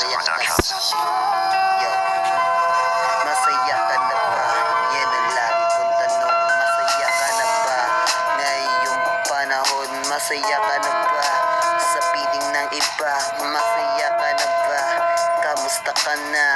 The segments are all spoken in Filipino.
Productions. Yo, masaya ka na ba? Yan ang lagi kong tanong. Masaya ka na ba? Ngayong panahon, masaya ka na ba? Sa piling ng iba, masaya ka na ba? Kamusta ka na?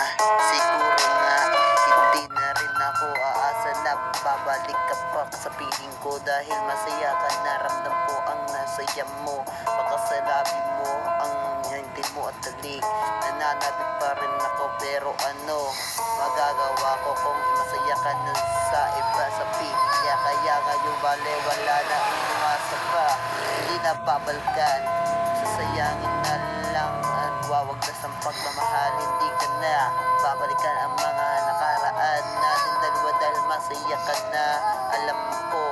Siguro nga, hindi na rin ako aasa na babalik ka pa sa piling ko. Dahil masaya ka na, ramdam ko ang nasaya mo. Baka sa labi mo, ang hindi mo at talik. Nananabik pa rin ako, pero ano magagawa ko kung masaya ka na sa iba sa piling niya? Kaya ngayon wala na umasa pa, hindi na babalikan. Sasayangin na lang ang wawagdas ang pagmamahal. Hindi ka na babalikan ang mga nakaraan natin dalawa dahil masaya ka na. Alam ko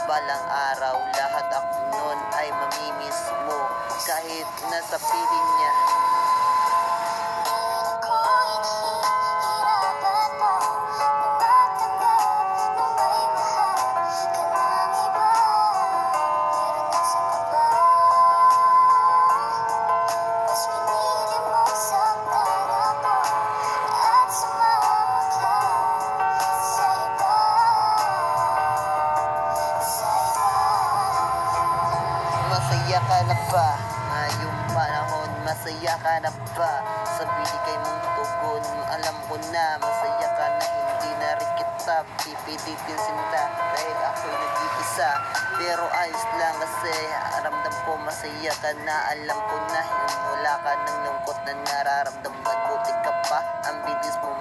balang araw lahat ako nun ay mamimiss mo kahit nasa piling niya. Masaya ka na ba? Ngayong panahon, masaya ka na ba? Sa binigay mong tugon, alam ko na masaya ka na, hindi na rin kita pipilitin sinta dahil ako'y nag-iisa. Pero ayos lang kasi ramdam ko masaya ka na. Alam ko na wala ka ng lungkot na nararamdaman. Buti ka pa, ang bilis mo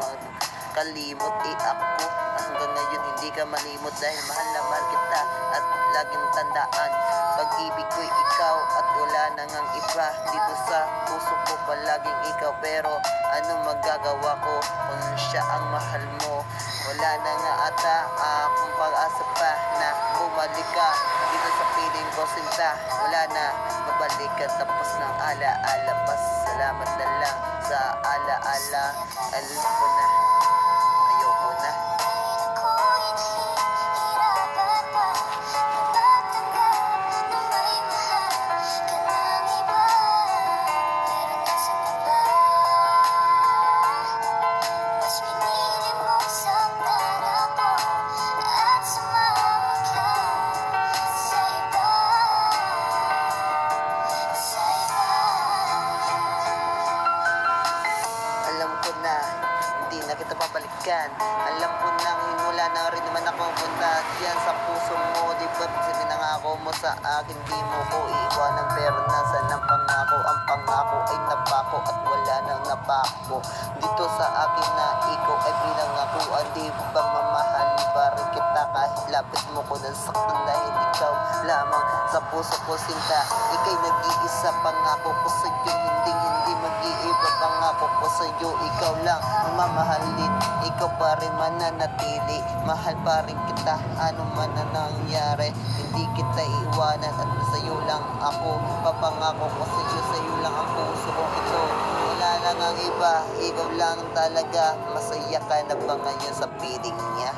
kalimot. Ako hanggang ngayon hindi ka malimot dahil mahal na mahal kita. At laging tandaan, pag-ibig ko'y ikaw at wala nang ang iba. Dito sa puso ko palaging ikaw, pero ano magagawa ko kung siya ang mahal mo? Wala na nga ata akong pag-asa pa na bumalik ka dito sa piling ko sinta. Wala na, babalik ka tapos ng ala-ala. Pasalamat na lang sa ala-ala. Alam ko na, ayoko na. Alam ko na, hindi na kita babalikan. Alam ko na wala na rin naman ako punta diyan sa puso mo. Di ba sinangako mo sa akin, di mo ko iiwanan. Pero nasa ng pangako, ang pangako ay napako at wala nang napako. Dito sa akin na ikaw ay pinangakuan. Di ba mamahalin pa rin kita kahit lapit mo ko ng saktan dahil ikaw lamang sa puso ko sinta. Ika'y nag-iisa, pangako ko sa'yo, hindi mag-iiba. Pangako ko sa'yo, ikaw lang ang mamahalin. Ikaw pa rin mananatili, mahal pa rin kita ano man na nangyari. Hindi kita iiwanan at sa'yo lang ako. Papangako ko sa'yo lang ang puso ko ito. Wala lang ang iba, ikaw lang talaga. Masaya ka na ba ngayon sa piling niya?